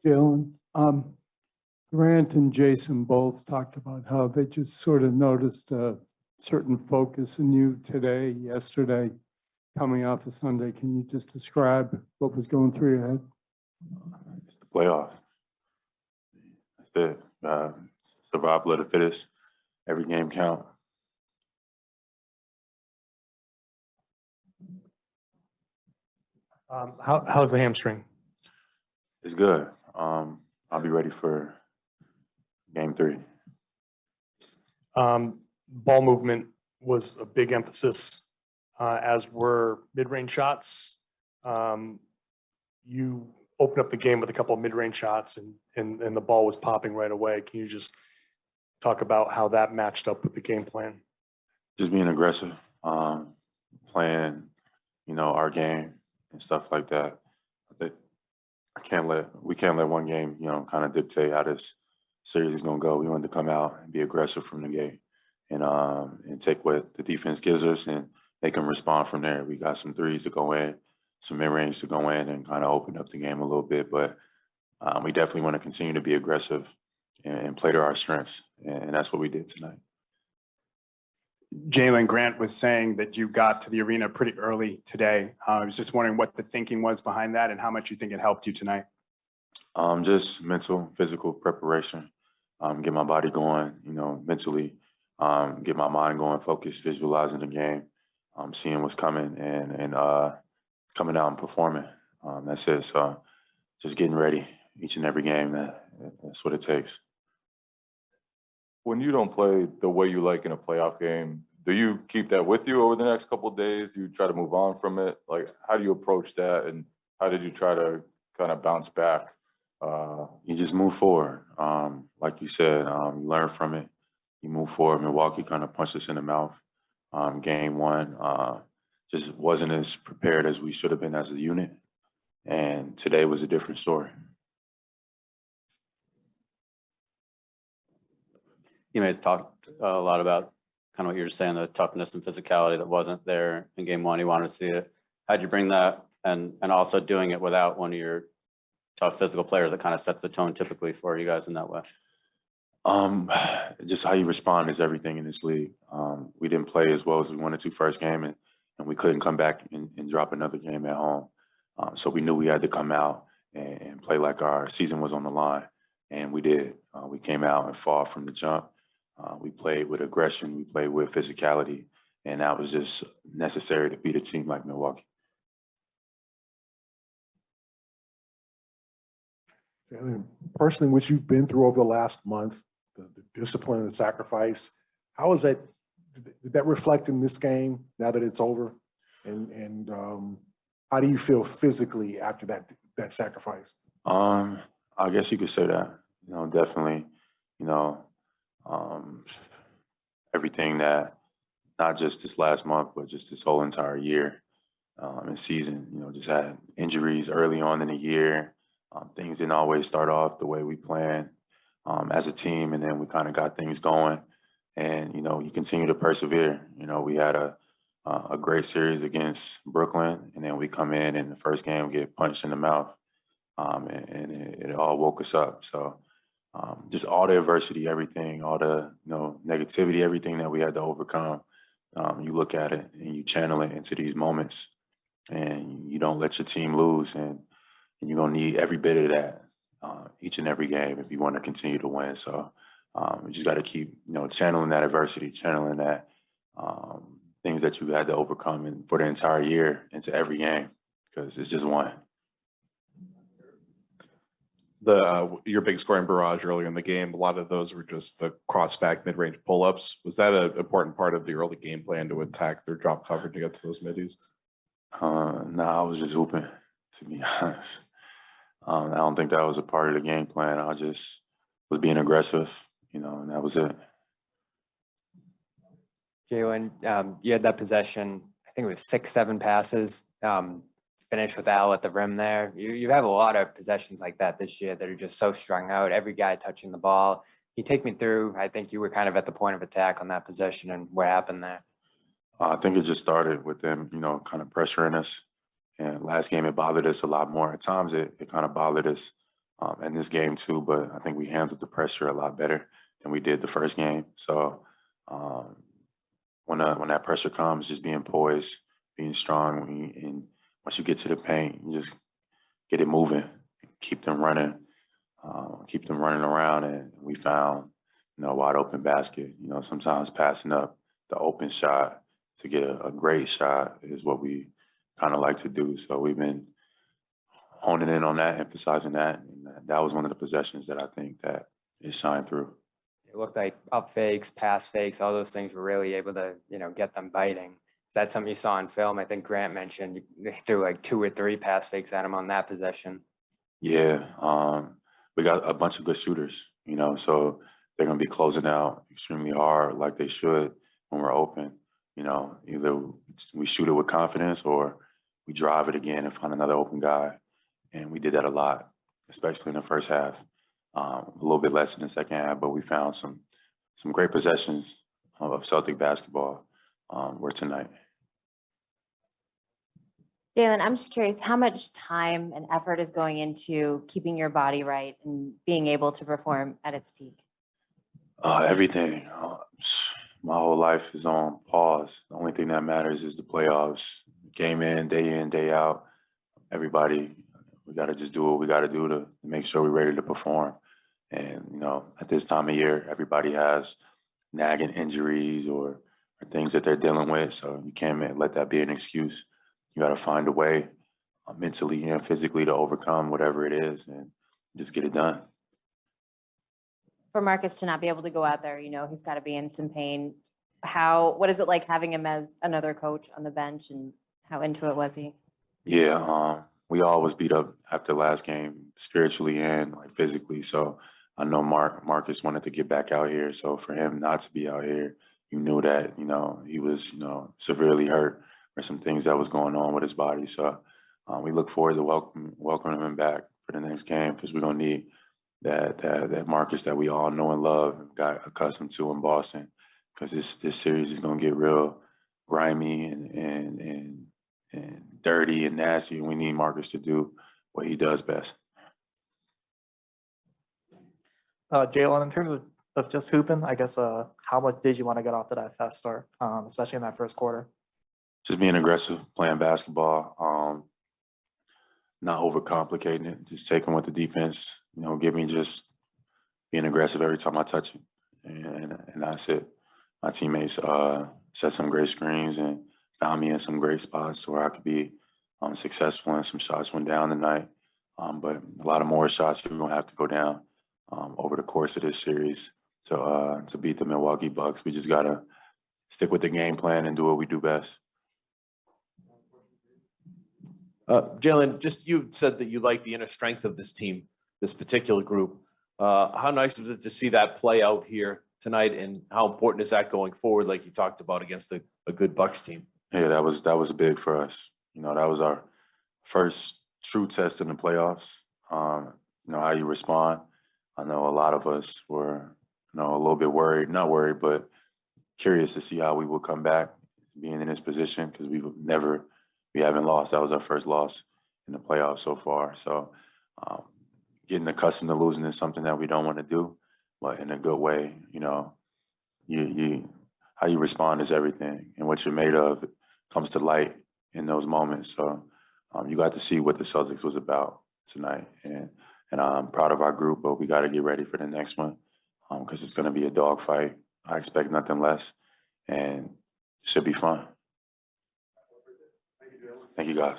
Jaylen. Grant and Jason both talked about how they just sort of noticed a certain focus in you today, yesterday, coming off of Sunday. Can you just describe what was going through your head? It's the playoffs. That's it. Survival of the fittest. Every game count. How's the hamstring? It's good. I'll be ready for game 3. Ball movement was a big emphasis, as were mid-range shots. You opened up the game with a couple of mid-range shots and the ball was popping right away. Can you just talk about how that matched up with the game plan? Just being aggressive, playing, our game and stuff like that. We can't let one game, kind of dictate how this series is going to go. We want to come out and be aggressive from the gate and take what the defense gives us and they can respond from there. We got some threes to go in, some mid-range to go in and kind of open up the game a little bit. But we definitely want to continue to be aggressive and play to our strengths. And that's what we did tonight. Jaylen, Grant was saying that you got to the arena pretty early today. I was just wondering what the thinking was behind that and how much you think it helped you tonight. Just mental, physical preparation, get my body going, mentally, get my mind going, focus, visualizing the game, seeing what's coming and coming out and performing. That's it. So just getting ready each and every game. That's what it takes. When you don't play the way you like in a playoff game, do you keep that with you over the next couple of days? Do you try to move on from it? Like, how do you approach that? And how did you try to kind of bounce back? You just move forward. Like you said, you learn from it. You move forward. Milwaukee kind of punched us in the mouth. Game 1 just wasn't as prepared as we should have been as a unit. And today was a different story. You guys talked a lot about kind of what you were saying, the toughness and physicality that wasn't there in game 1. You wanted to see it. How'd you bring that and also doing it without one of your tough physical players that kind of sets the tone typically for you guys in that way? Just how you respond is everything in this league. We didn't play as well as we wanted to first game, and we couldn't come back and drop another game at home. So we knew we had to come out and play like our season was on the line, and we did. We came out and fought from the jump. We played with aggression. We played with physicality, and that was just necessary to beat a team like Milwaukee. Personally, what you've been through over the last month, the discipline and the sacrifice, how is that? Did that reflect in this game now that it's over? And how do you feel physically after that sacrifice? I guess you could say that. Definitely. Everything that not just this last month, but just this whole entire year and season. Just had injuries early on in the year. Things didn't always start off the way we planned as a team, and then we kind of got things going. And you continue to persevere. We had a great series against Brooklyn, and then we come in the first game get punched in the mouth, and it all woke us up. So just all the adversity, everything, all the negativity, everything that we had to overcome. You look at it and you channel it into these moments, and you don't let your team lose. And you're gonna need every bit of that each and every game if you want to continue to win. So you just got to keep channeling that adversity, channeling that things that you had to overcome and for the entire year into every game, because it's just one. Your big scoring barrage earlier in the game, a lot of those were just the cross-back mid-range pull-ups. Was that an important part of the early game plan to attack their drop coverage to get to those middies? No, I was just hooping, to be honest. I don't think that was a part of the game plan. I just was being aggressive, and that was it. Jaylen, you had that possession, I think it was 6-7 passes, finished with Al at the rim there. You have a lot of possessions like that this year that are just so strung out, every guy touching the ball. Can you take me through, I think you were kind of at the point of attack on that possession and what happened there? I think it just started with them, kind of pressuring us. And last game, it bothered us a lot more. At times, it kind of bothered us in this game too, but I think we handled the pressure a lot better than we did the first game. So when that pressure comes, just being poised, being strong, and once you get to the paint, you just get it moving, keep them running around, and we found, a wide open basket. Sometimes passing up the open shot to get a great shot is what we kind of like to do. So we've been honing in on that, emphasizing that, and that was one of the possessions that I think that it shined through. It looked like up fakes, pass fakes, all those things were really able to, get them biting. Is that something you saw in film? I think Grant mentioned they threw like 2 or 3 pass fakes at him on that possession. Yeah, we got a bunch of good shooters, so they're going to be closing out extremely hard like they should when we're open. Either we shoot it with confidence or we drive it again and find another open guy. And we did that a lot, especially in the first half. A little bit less in the second half, but we found some great possessions of Celtic basketball were tonight. Jaylen, I'm just curious how much time and effort is going into keeping your body right and being able to perform at its peak? Everything. My whole life is on pause. The only thing that matters is the playoffs. Game in, day out. Everybody, we got to just do what we got to do to make sure we're ready to perform. And, at this time of year, everybody has nagging injuries or things that they're dealing with. So you can't let that be an excuse. You got to find a way mentally and physically to overcome whatever it is and just get it done. For Marcus to not be able to go out there, he's got to be in some pain. What is it like having him as another coach on the bench, and how into it was he? Yeah, we all was beat up after last game, spiritually and physically. So I know Marcus wanted to get back out here. So for him not to be out here, you knew that, he was, severely hurt or some things that was going on with his body. So we look forward to welcoming him back for the next game, because we're going to need that Marcus that we all know and love and got accustomed to in Boston, because this series is going to get real grimy and dirty and nasty, and we need Marcus to do what he does best. Jaylen, in terms of just hooping, I guess, how much did you want to get off to that fast start, especially in that first quarter? Just being aggressive, playing basketball, not overcomplicating it, just taking what the defense, give me, just being aggressive every time I touch it. And that's it. My teammates set some great screens and found me in some great spots where I could be successful, and some shots went down tonight. But a lot of more shots are going to have to go down over the course of this series to beat the Milwaukee Bucks. We just got to stick with the game plan and do what we do best. Jaylen, just you said that you like the inner strength of this team, this particular group. How nice was it to see that play out here tonight, and how important is that going forward, like you talked about, against a good Bucks team? Yeah, that was big for us. That was our first true test in the playoffs. How you respond. I know a lot of us were, a little bit worried, not worried, but curious to see how we would come back being in this position, because we haven't lost. That was our first loss in the playoffs so far. So getting accustomed to losing is something that we don't want to do, but in a good way. How you respond is everything, and what you're made of comes to light in those moments. So you got to see what the Celtics was about tonight, and I'm proud of our group, but we got to get ready for the next one, because it's going to be a dogfight. I expect nothing less, and it should be fun. Thank you, guys.